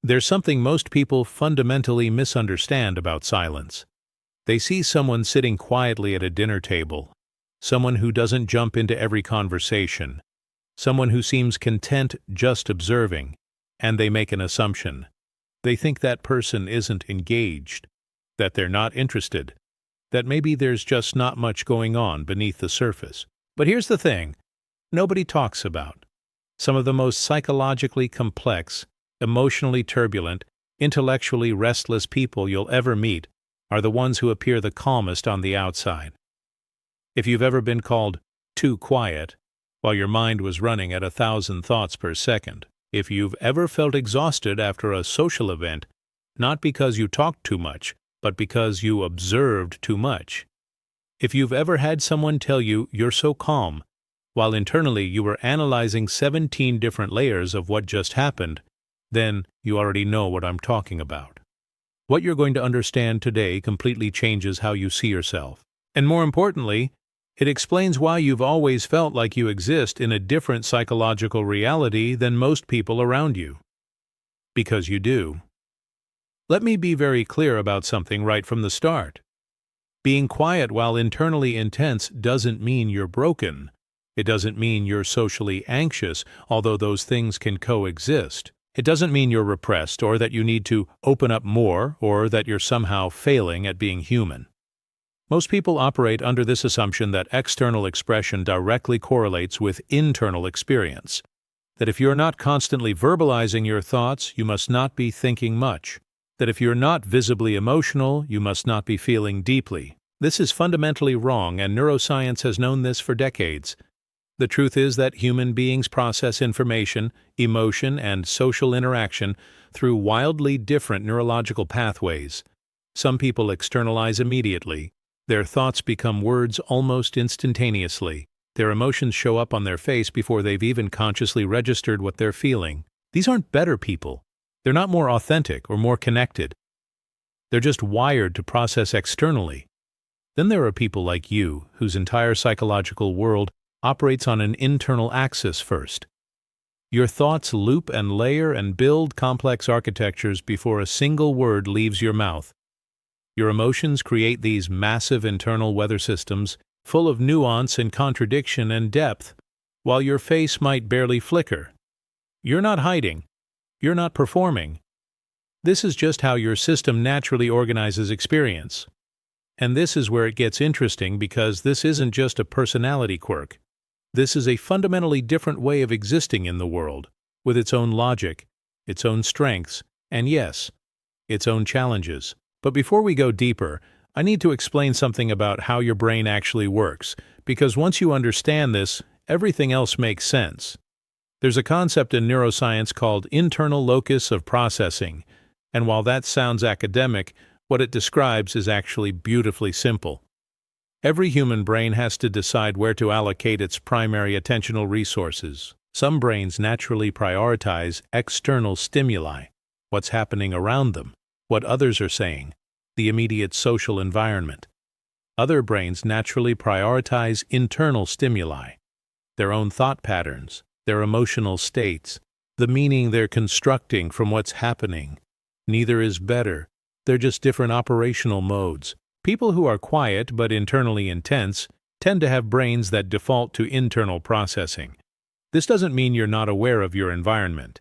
There's something most people fundamentally misunderstand about silence. They see someone sitting quietly at a dinner table, someone who doesn't jump into every conversation, someone who seems content just observing, and they make an assumption. They think that person isn't engaged, that they're not interested, that maybe there's just not much going on beneath the surface. But here's the thing nobody talks about. Some of the most psychologically complex, emotionally turbulent, intellectually restless people you'll ever meet are the ones who appear the calmest on the outside. If you've ever been called too quiet while your mind was running at 1,000 thoughts per second, if you've ever felt exhausted after a social event, not because you talked too much, but because you observed too much, if you've ever had someone tell you you're so calm, while internally you were analyzing 17 different layers of what just happened, then you already know what I'm talking about. What you're going to understand today completely changes how you see yourself. And more importantly, it explains why you've always felt like you exist in a different psychological reality than most people around you. Because you do. Let me be very clear about something right from the start. Being quiet while internally intense doesn't mean you're broken. It doesn't mean you're socially anxious, although those things can coexist. It doesn't mean you're repressed or that you need to open up more or that you're somehow failing at being human. Most people operate under this assumption that external expression directly correlates with internal experience. That if you're not constantly verbalizing your thoughts, you must not be thinking much. That if you're not visibly emotional, you must not be feeling deeply. This is fundamentally wrong, and neuroscience has known this for decades. The truth is that human beings process information, emotion, and social interaction through wildly different neurological pathways. Some people externalize immediately. Their thoughts become words almost instantaneously. Their emotions show up on their face before they've even consciously registered what they're feeling. These aren't better people. They're not more authentic or more connected. They're just wired to process externally. Then there are people like you, whose entire psychological world operates on an internal axis first. Your thoughts loop and layer and build complex architectures before a single word leaves your mouth. Your emotions create these massive internal weather systems, full of nuance and contradiction and depth, while your face might barely flicker. You're not hiding. You're not performing. This is just how your system naturally organizes experience. And this is where it gets interesting, because this isn't just a personality quirk. This is a fundamentally different way of existing in the world, with its own logic, its own strengths, and yes, its own challenges. But before we go deeper, I need to explain something about how your brain actually works, because once you understand this, everything else makes sense. There's a concept in neuroscience called internal locus of processing, and while that sounds academic, what it describes is actually beautifully simple. Every human brain has to decide where to allocate its primary attentional resources. Some brains naturally prioritize external stimuli, what's happening around them, what others are saying, the immediate social environment. Other brains naturally prioritize internal stimuli, their own thought patterns, their emotional states, the meaning they're constructing from what's happening. Neither is better. They're just different operational modes. People who are quiet but internally intense tend to have brains that default to internal processing. This doesn't mean you're not aware of your environment.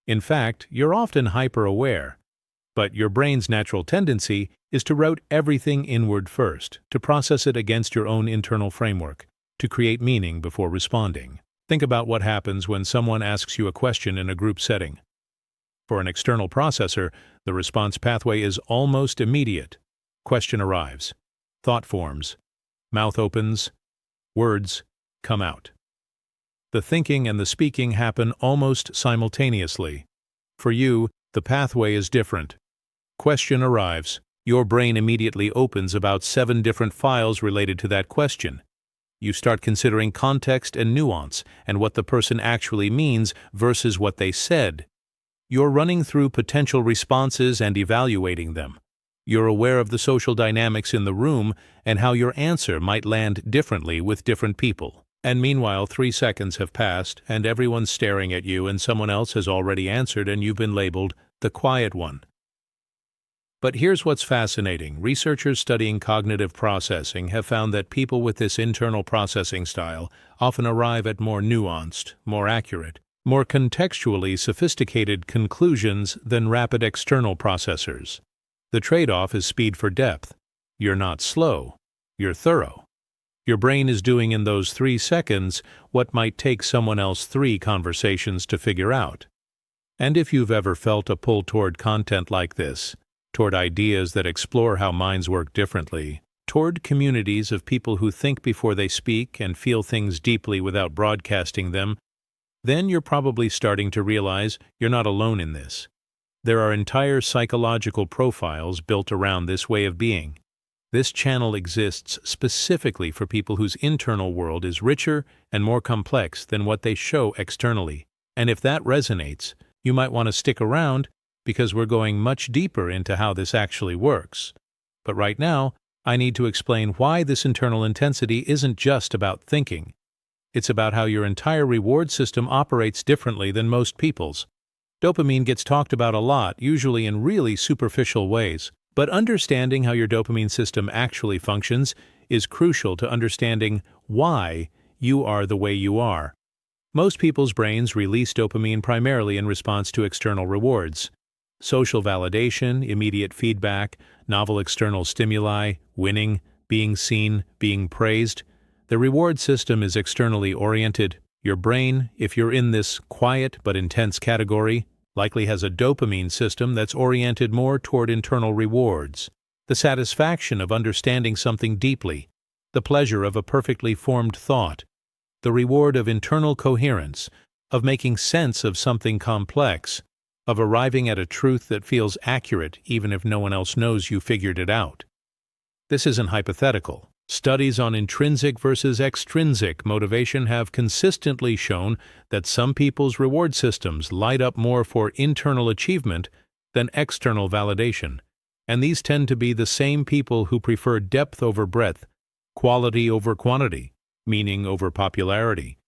In fact, you're often hyper-aware. But your brain's natural tendency is to route everything inward first, to process it against your own internal framework, to create meaning before responding. Think about what happens when someone asks you a question in a group setting. For an external processor, the response pathway is almost immediate. Question arrives. Thought forms. Mouth opens. Words come out. The thinking and the speaking happen almost simultaneously. For you, the pathway is different. Question arrives. Your brain immediately opens about 7 different files related to that question. You start considering context and nuance and what the person actually means versus what they said. You're running through potential responses and evaluating them. You're aware of the social dynamics in the room and how your answer might land differently with different people. And meanwhile, 3 seconds have passed and everyone's staring at you and someone else has already answered and you've been labeled the quiet one. But here's what's fascinating. Researchers studying cognitive processing have found that people with this internal processing style often arrive at more nuanced, more accurate, more contextually sophisticated conclusions than rapid external processors. The trade-off is speed for depth. You're not slow, you're thorough. Your brain is doing in those 3 seconds what might take someone else 3 conversations to figure out. And if you've ever felt a pull toward content like this, toward ideas that explore how minds work differently, toward communities of people who think before they speak and feel things deeply without broadcasting them, then you're probably starting to realize you're not alone in this. There are entire psychological profiles built around this way of being. This channel exists specifically for people whose internal world is richer and more complex than what they show externally. And if that resonates, you might want to stick around because we're going much deeper into how this actually works. But right now, I need to explain why this internal intensity isn't just about thinking. It's about how your entire reward system operates differently than most people's. Dopamine gets talked about a lot, usually in really superficial ways, but understanding how your dopamine system actually functions is crucial to understanding why you are the way you are. Most people's brains release dopamine primarily in response to external rewards. Social validation, immediate feedback, novel external stimuli, winning, being seen, being praised. The reward system is externally oriented. Your brain, if you're in this quiet but intense category, likely has a dopamine system that's oriented more toward internal rewards, the satisfaction of understanding something deeply, the pleasure of a perfectly formed thought, the reward of internal coherence, of making sense of something complex, of arriving at a truth that feels accurate even if no one else knows you figured it out. This isn't hypothetical. Studies on intrinsic versus extrinsic motivation have consistently shown that some people's reward systems light up more for internal achievement than external validation, and these tend to be the same people who prefer depth over breadth, quality over quantity, meaning over popularity.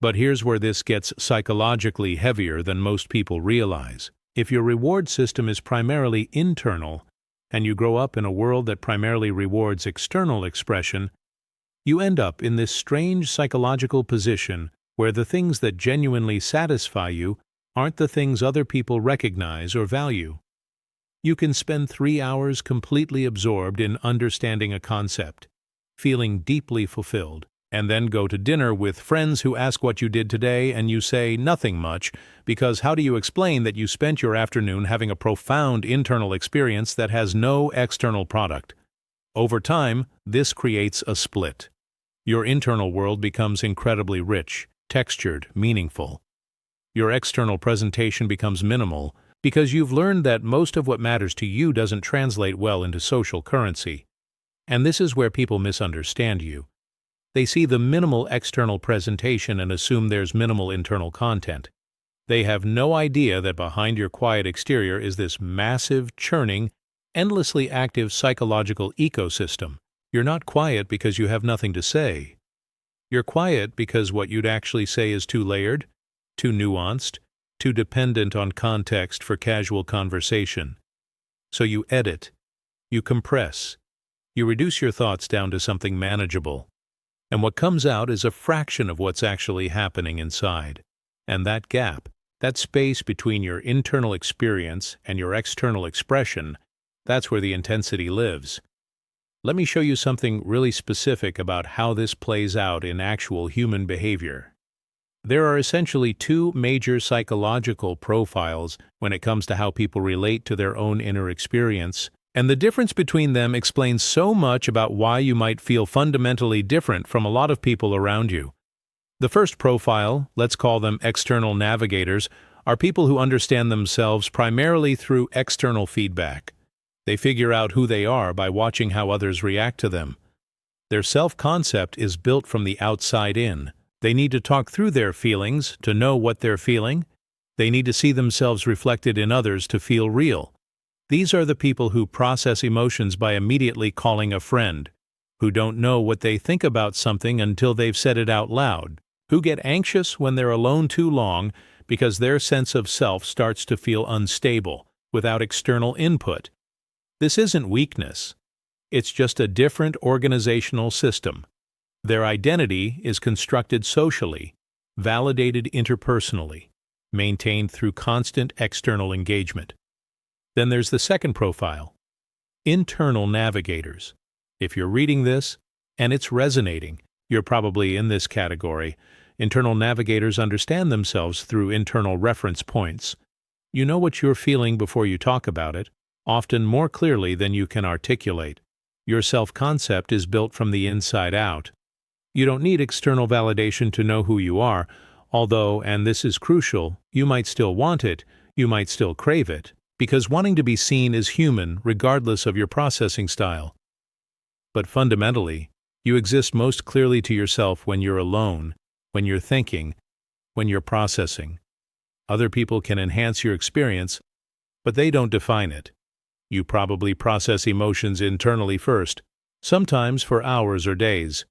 But here's where this gets psychologically heavier than most people realize. If your reward system is primarily internal, and you grow up in a world that primarily rewards external expression, you end up in this strange psychological position where the things that genuinely satisfy you aren't the things other people recognize or value. You can spend 3 hours completely absorbed in understanding a concept, feeling deeply fulfilled, and then go to dinner with friends who ask what you did today and you say nothing much, because how do you explain that you spent your afternoon having a profound internal experience that has no external product? Over time, this creates a split. Your internal world becomes incredibly rich, textured, meaningful. Your external presentation becomes minimal because you've learned that most of what matters to you doesn't translate well into social currency. And this is where people misunderstand you. They see the minimal external presentation and assume there's minimal internal content. They have no idea that behind your quiet exterior is this massive, churning, endlessly active psychological ecosystem. You're not quiet because you have nothing to say. You're quiet because what you'd actually say is too layered, too nuanced, too dependent on context for casual conversation. So you edit, you compress, you reduce your thoughts down to something manageable. And what comes out is a fraction of what's actually happening inside. And that gap, that space between your internal experience and your external expression, that's where the intensity lives. Let me show you something really specific about how this plays out in actual human behavior. There are essentially 2 major psychological profiles when it comes to how people relate to their own inner experience, and the difference between them explains so much about why you might feel fundamentally different from a lot of people around you. The first profile, let's call them external navigators, are people who understand themselves primarily through external feedback. They figure out who they are by watching how others react to them. Their self-concept is built from the outside in. They need to talk through their feelings to know what they're feeling. They need to see themselves reflected in others to feel real. These are the people who process emotions by immediately calling a friend, who don't know what they think about something until they've said it out loud, who get anxious when they're alone too long because their sense of self starts to feel unstable without external input. This isn't weakness. It's just a different organizational system. Their identity is constructed socially, validated interpersonally, maintained through constant external engagement. Then there's the second profile, internal navigators. If you're reading this and it's resonating, you're probably in this category. Internal navigators understand themselves through internal reference points. You know what you're feeling before you talk about it, often more clearly than you can articulate. Your self-concept is built from the inside out. You don't need external validation to know who you are, although, and this is crucial, you might still want it, you might still crave it, because wanting to be seen is human regardless of your processing style. But fundamentally, you exist most clearly to yourself when you're alone, when you're thinking, when you're processing. Other people can enhance your experience, but they don't define it. You probably process emotions internally first, sometimes for hours or days,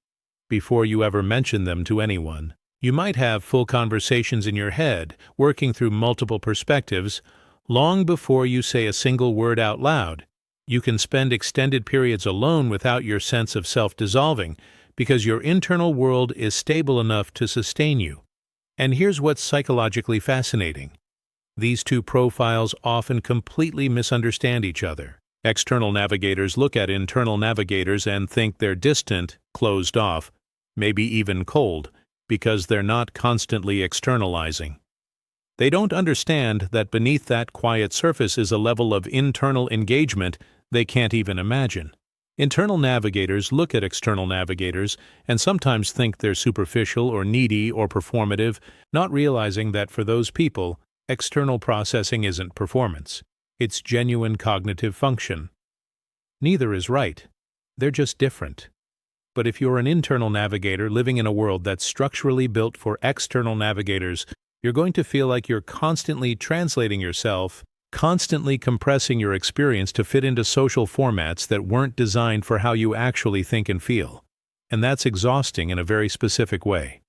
before you ever mention them to anyone. You might have full conversations in your head, working through multiple perspectives, long before you say a single word out loud. You can spend extended periods alone without your sense of self dissolving, because your internal world is stable enough to sustain you. And here's what's psychologically fascinating. These two profiles often completely misunderstand each other. External navigators look at internal navigators and think they're distant, closed off, maybe even cold, because they're not constantly externalizing. They don't understand that beneath that quiet surface is a level of internal engagement they can't even imagine. Internal navigators look at external navigators and sometimes think they're superficial or needy or performative, not realizing that for those people, external processing isn't performance. It's genuine cognitive function. Neither is right. They're just different. But if you're an internal navigator living in a world that's structurally built for external navigators, you're going to feel like you're constantly translating yourself, constantly compressing your experience to fit into social formats that weren't designed for how you actually think and feel. And that's exhausting in a very specific way.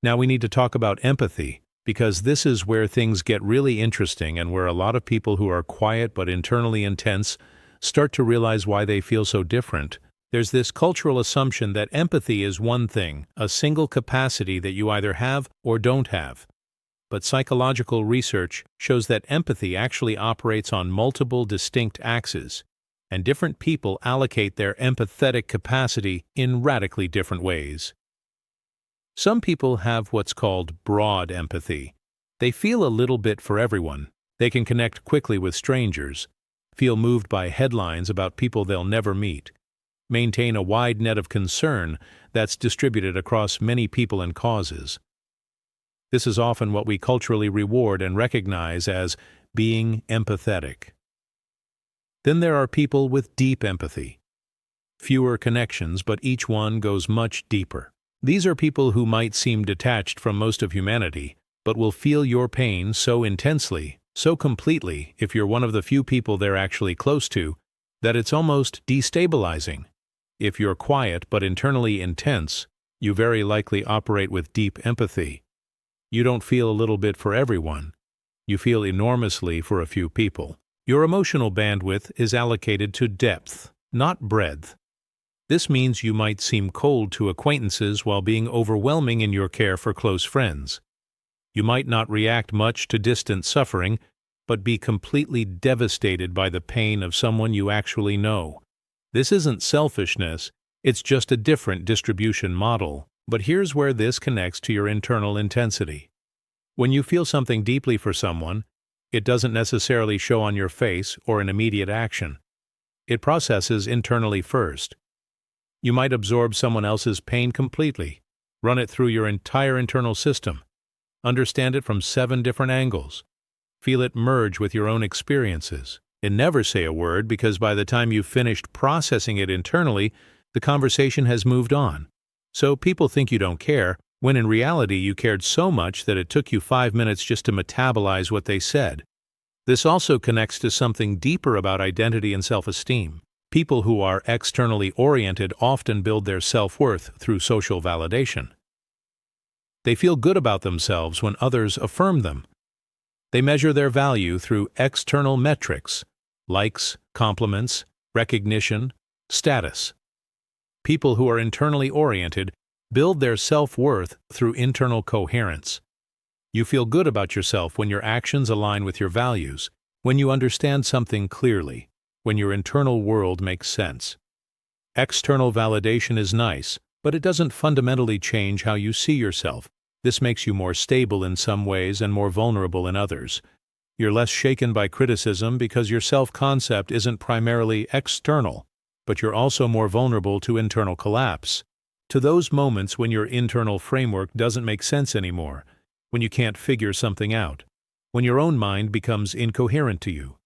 Now we need to talk about empathy, because this is where things get really interesting and where a lot of people who are quiet but internally intense start to realize why they feel so different. There's this cultural assumption that empathy is one thing, a single capacity that you either have or don't have. But psychological research shows that empathy actually operates on multiple distinct axes, and different people allocate their empathetic capacity in radically different ways. Some people have what's called broad empathy. They feel a little bit for everyone. They can connect quickly with strangers, feel moved by headlines about people they'll never meet, maintain a wide net of concern that's distributed across many people and causes. This is often what we culturally reward and recognize as being empathetic. Then there are people with deep empathy. Fewer connections, but each one goes much deeper. These are people who might seem detached from most of humanity, but will feel your pain so intensely, so completely, if you're one of the few people they're actually close to, that it's almost destabilizing. If you're quiet but internally intense, you very likely operate with deep empathy. You don't feel a little bit for everyone. You feel enormously for a few people. Your emotional bandwidth is allocated to depth, not breadth. This means you might seem cold to acquaintances while being overwhelming in your care for close friends. You might not react much to distant suffering, but be completely devastated by the pain of someone you actually know. This isn't selfishness, it's just a different distribution model. But here's where this connects to your internal intensity. When you feel something deeply for someone, it doesn't necessarily show on your face or in immediate action. It processes internally first. You might absorb someone else's pain completely, run it through your entire internal system, understand it from 7 different angles, feel it merge with your own experiences, and never say a word because by the time you've finished processing it internally, the conversation has moved on. So people think you don't care, when in reality you cared so much that it took you 5 minutes just to metabolize what they said. This also connects to something deeper about identity and self-esteem. People who are externally oriented often build their self-worth through social validation. They feel good about themselves when others affirm them. They measure their value through external metrics, likes, compliments, recognition, status. People who are internally oriented build their self-worth through internal coherence. You feel good about yourself when your actions align with your values, when you understand something clearly, when your internal world makes sense. External validation is nice, but it doesn't fundamentally change how you see yourself. This makes you more stable in some ways and more vulnerable in others. You're less shaken by criticism because your self-concept isn't primarily external, but you're also more vulnerable to internal collapse, to those moments when your internal framework doesn't make sense anymore, when you can't figure something out, when your own mind becomes incoherent to you.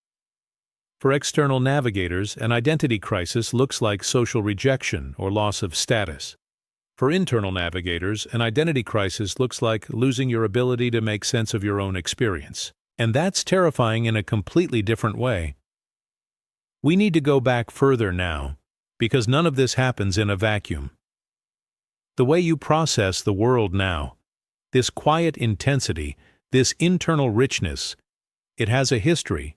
For external navigators, an identity crisis looks like social rejection or loss of status. For internal navigators, an identity crisis looks like losing your ability to make sense of your own experience. And that's terrifying in a completely different way. We need to go back further now, because none of this happens in a vacuum. The way you process the world now, this quiet intensity, this internal richness, it has a history.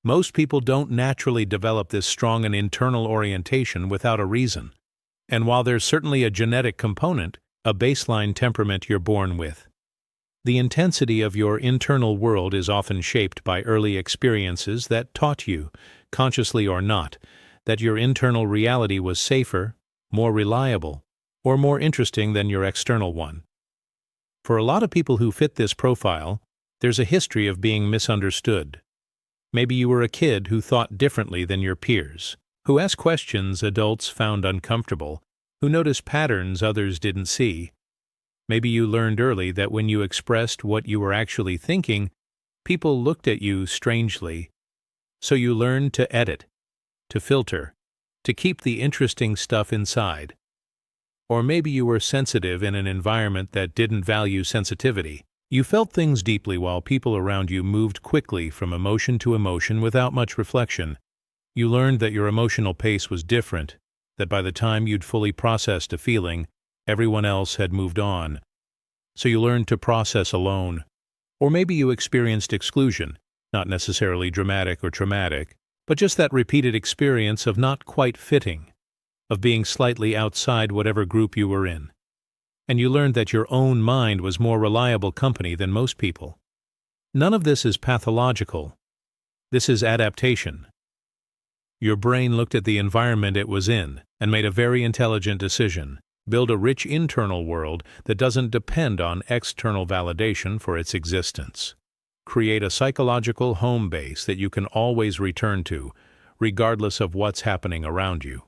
Most people don't naturally develop this strong an internal orientation without a reason. And while there's certainly a genetic component, a baseline temperament you're born with, the intensity of your internal world is often shaped by early experiences that taught you, consciously or not, that your internal reality was safer, more reliable, or more interesting than your external one. For a lot of people who fit this profile, there's a history of being misunderstood. Maybe you were a kid who thought differently than your peers, who asked questions adults found uncomfortable, who noticed patterns others didn't see. Maybe you learned early that when you expressed what you were actually thinking, people looked at you strangely. So you learned to edit, to filter, to keep the interesting stuff inside. Or maybe you were sensitive in an environment that didn't value sensitivity. You felt things deeply while people around you moved quickly from emotion to emotion without much reflection. You learned that your emotional pace was different, that by the time you'd fully processed a feeling, everyone else had moved on. So you learned to process alone. Or maybe you experienced exclusion, not necessarily dramatic or traumatic, but just that repeated experience of not quite fitting, of being slightly outside whatever group you were in. And you learned that your own mind was more reliable company than most people. None of this is pathological. This is adaptation. Your brain looked at the environment it was in and made a very intelligent decision. Build a rich internal world that doesn't depend on external validation for its existence. Create a psychological home base that you can always return to, regardless of what's happening around you.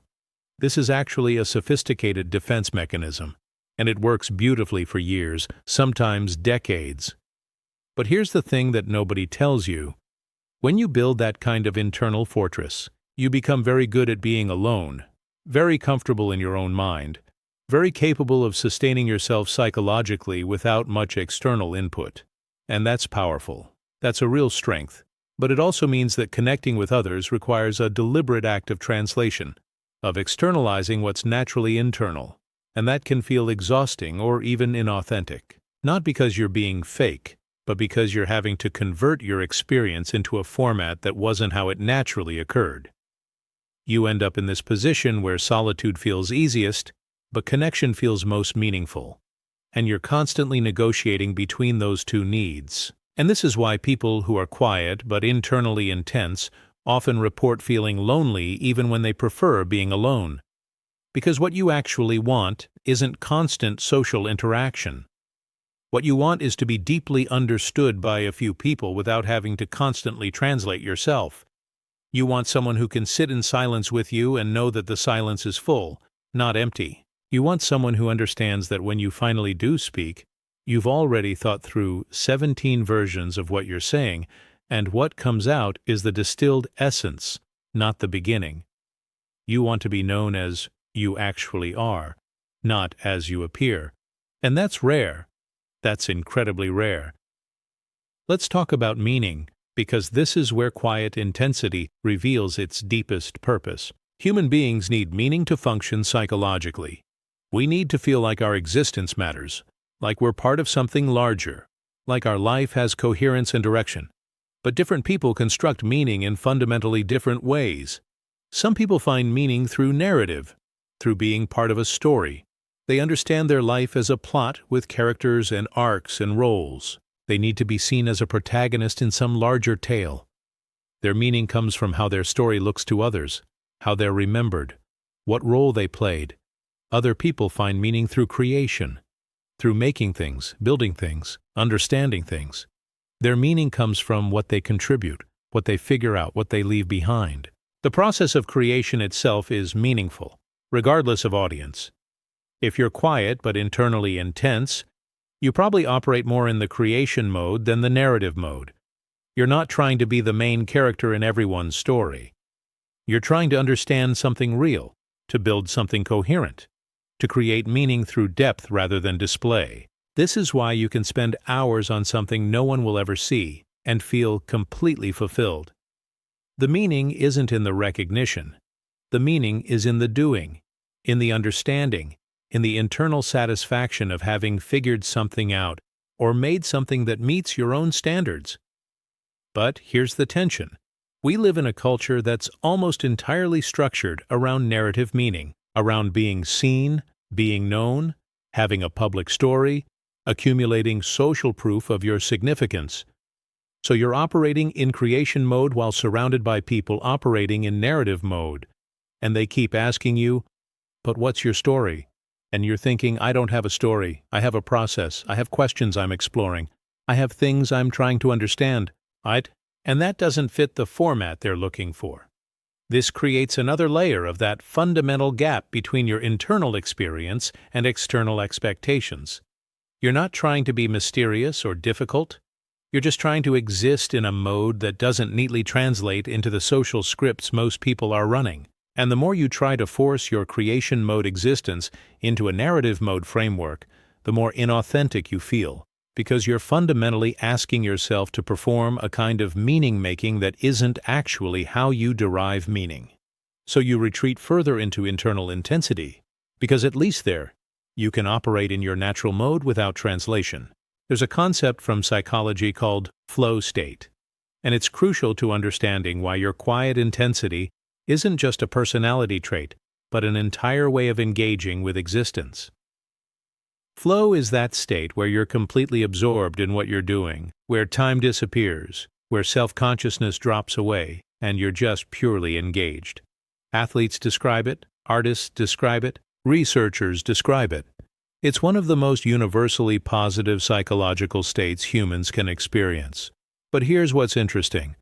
This is actually a sophisticated defense mechanism, and it works beautifully for years, sometimes decades. But here's the thing that nobody tells you. When you build that kind of internal fortress, you become very good at being alone, very comfortable in your own mind, very capable of sustaining yourself psychologically without much external input. And that's powerful. That's a real strength. But it also means that connecting with others requires a deliberate act of translation, of externalizing what's naturally internal. And that can feel exhausting or even inauthentic. Not because you're being fake, but because you're having to convert your experience into a format that wasn't how it naturally occurred. You end up in this position where solitude feels easiest, but connection feels most meaningful. And you're constantly negotiating between those two needs. And this is why people who are quiet but internally intense often report feeling lonely even when they prefer being alone. Because what you actually want isn't constant social interaction. What you want is to be deeply understood by a few people without having to constantly translate yourself. You want someone who can sit in silence with you and know that the silence is full, not empty. You want someone who understands that when you finally do speak, you've already thought through 17 versions of what you're saying, and what comes out is the distilled essence, not the beginning. You want to be known as you actually are, not as you appear. And that's rare. That's incredibly rare. Let's talk about meaning, because this is where quiet intensity reveals its deepest purpose. Human beings need meaning to function psychologically. We need to feel like our existence matters, like we're part of something larger, like our life has coherence and direction. But different people construct meaning in fundamentally different ways. Some people find meaning through narrative, through being part of a story. They understand their life as a plot with characters and arcs and roles. They need to be seen as a protagonist in some larger tale. Their meaning comes from how their story looks to others, how they're remembered, what role they played. Other people find meaning through creation, through making things, building things, understanding things. Their meaning comes from what they contribute, what they figure out, what they leave behind. The process of creation itself is meaningful, regardless of audience. If you're quiet but internally intense, you probably operate more in the creation mode than the narrative mode. You're not trying to be the main character in everyone's story. You're trying to understand something real, to build something coherent, to create meaning through depth rather than display. This is why you can spend hours on something no one will ever see and feel completely fulfilled. The meaning isn't in the recognition. The meaning is in the doing, in the understanding, in the internal satisfaction of having figured something out or made something that meets your own standards. But here's the tension. We live in a culture that's almost entirely structured around narrative meaning, around being seen, being known, having a public story, accumulating social proof of your significance. So you're operating in creation mode while surrounded by people operating in narrative mode. And they keep asking you, "But what's your story?" And you're thinking, "I don't have a story. I have a process. I have questions I'm exploring. I have things I'm trying to understand." Right? And that doesn't fit the format they're looking for. This creates another layer of that fundamental gap between your internal experience and external expectations. You're not trying to be mysterious or difficult. You're just trying to exist in a mode that doesn't neatly translate into the social scripts most people are running. And the more you try to force your creation mode existence into a narrative mode framework, the more inauthentic you feel, because you're fundamentally asking yourself to perform a kind of meaning-making that isn't actually how you derive meaning. So you retreat further into internal intensity, because at least there, you can operate in your natural mode without translation. There's a concept from psychology called flow state, and it's crucial to understanding why your quiet intensity isn't just a personality trait, but an entire way of engaging with existence. Flow is that state where you're completely absorbed in what you're doing, where time disappears, where self-consciousness drops away, and you're just purely engaged. Athletes describe it, artists describe it, researchers describe it. It's one of the most universally positive psychological states humans can experience. But here's what's interesting.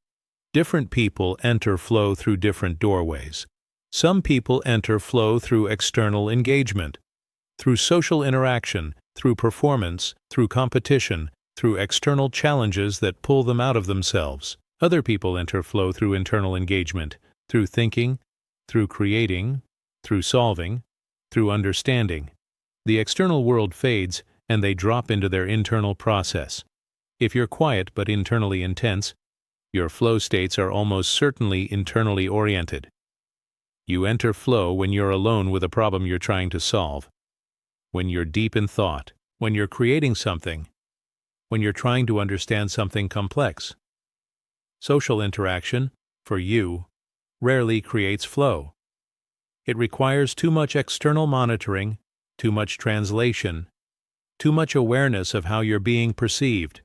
Different people enter flow through different doorways. Some people enter flow through external engagement, through social interaction, through performance, through competition, through external challenges that pull them out of themselves. Other people enter flow through internal engagement, through thinking, through creating, through solving, through understanding. The external world fades, and they drop into their internal process. If you're quiet but internally intense, your flow states are almost certainly internally oriented. You enter flow when you're alone with a problem you're trying to solve, when you're deep in thought, when you're creating something, when you're trying to understand something complex. Social interaction, for you, rarely creates flow. It requires too much external monitoring, too much translation, too much awareness of how you're being perceived.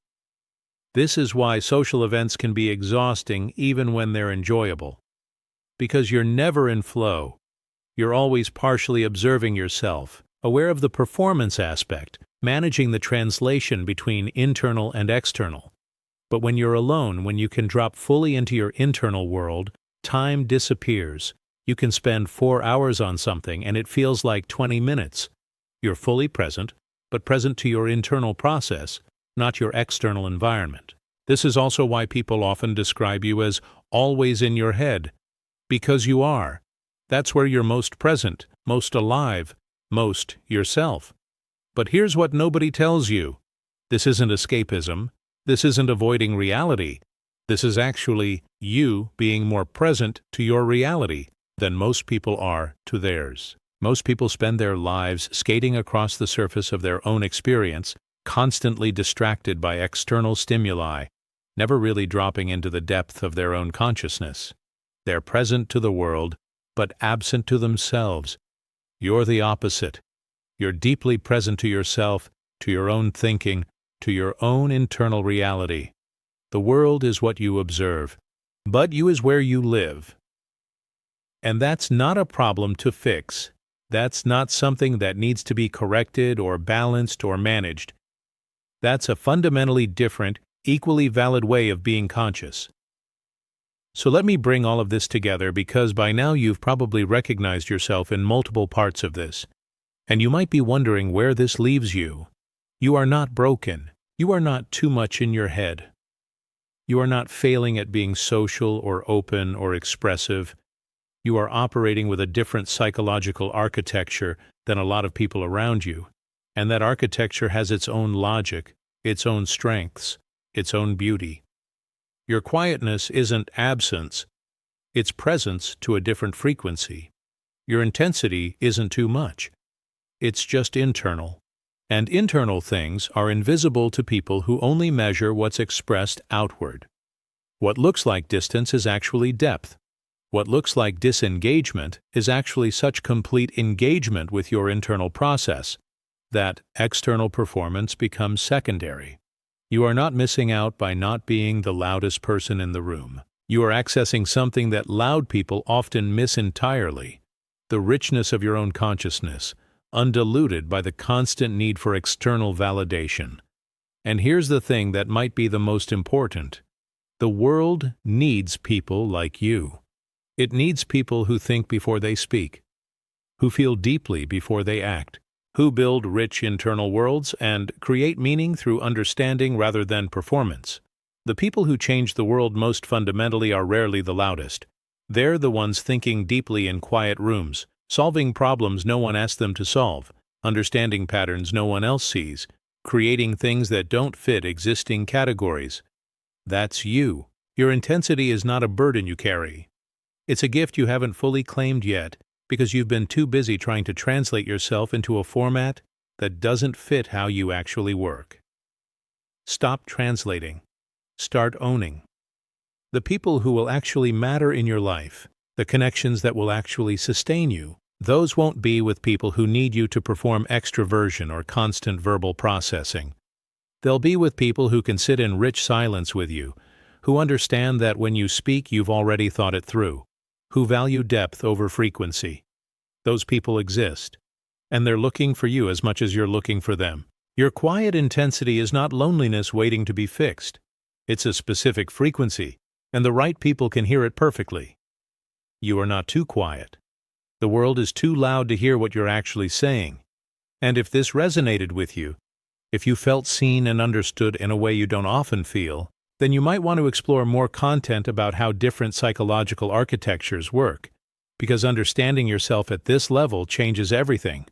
This is why social events can be exhausting even when they're enjoyable. Because you're never in flow. You're always partially observing yourself, aware of the performance aspect, managing the translation between internal and external. But when you're alone, when you can drop fully into your internal world, time disappears. You can spend 4 hours on something and it feels like 20 minutes. You're fully present, but present to your internal process, not your external environment. This is also why people often describe you as always in your head. Because you are. That's where you're most present, most alive, most yourself. But here's what nobody tells you. This isn't escapism. This isn't avoiding reality. This is actually you being more present to your reality than most people are to theirs. Most people spend their lives skating across the surface of their own experience, constantly distracted by external stimuli, never really dropping into the depth of their own consciousness. They're present to the world, but absent to themselves. You're the opposite. You're deeply present to yourself, to your own thinking, to your own internal reality. The world is what you observe, but you is where you live. And that's not a problem to fix. That's not something that needs to be corrected or balanced or managed. That's a fundamentally different, equally valid way of being conscious. So let me bring all of this together because by now you've probably recognized yourself in multiple parts of this. And you might be wondering where this leaves you. You are not broken. You are not too much in your head. You are not failing at being social or open or expressive. You are operating with a different psychological architecture than a lot of people around you, and that architecture has its own logic, its own strengths, its own beauty. Your quietness isn't absence, it's presence to a different frequency. Your intensity isn't too much, it's just internal. And internal things are invisible to people who only measure what's expressed outward. What looks like distance is actually depth. What looks like disengagement is actually such complete engagement with your internal process that external performance becomes secondary. You are not missing out by not being the loudest person in the room. You are accessing something that loud people often miss entirely: the richness of your own consciousness, undiluted by the constant need for external validation. And here's the thing that might be the most important. The world needs people like you. It needs people who think before they speak, who feel deeply before they act, who build rich internal worlds and create meaning through understanding rather than performance. The people who change the world most fundamentally are rarely the loudest. They're the ones thinking deeply in quiet rooms, solving problems no one asked them to solve, understanding patterns no one else sees, creating things that don't fit existing categories. That's you. Your intensity is not a burden you carry. It's a gift you haven't fully claimed yet because you've been too busy trying to translate yourself into a format that doesn't fit how you actually work. Stop translating. Start owning. The people who will actually matter in your life, the connections that will actually sustain you, those won't be with people who need you to perform extroversion or constant verbal processing. They'll be with people who can sit in rich silence with you, who understand that when you speak you've already thought it through, who value depth over frequency. Those people exist, and they're looking for you as much as you're looking for them. Your quiet intensity is not loneliness waiting to be fixed. It's a specific frequency, and the right people can hear it perfectly. You are not too quiet. The world is too loud to hear what you're actually saying. And if this resonated with you, if you felt seen and understood in a way you don't often feel, then you might want to explore more content about how different psychological architectures work, because understanding yourself at this level changes everything.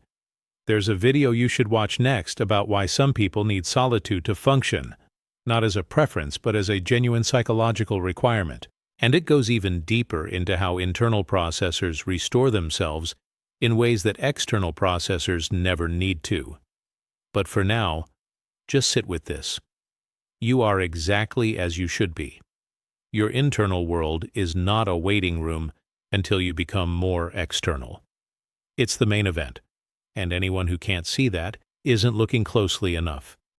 There's a video you should watch next about why some people need solitude to function, not as a preference but as a genuine psychological requirement. And it goes even deeper into how internal processors restore themselves in ways that external processors never need to. But for now, just sit with this. You are exactly as you should be. Your internal world is not a waiting room until you become more external. It's the main event, and anyone who can't see that isn't looking closely enough.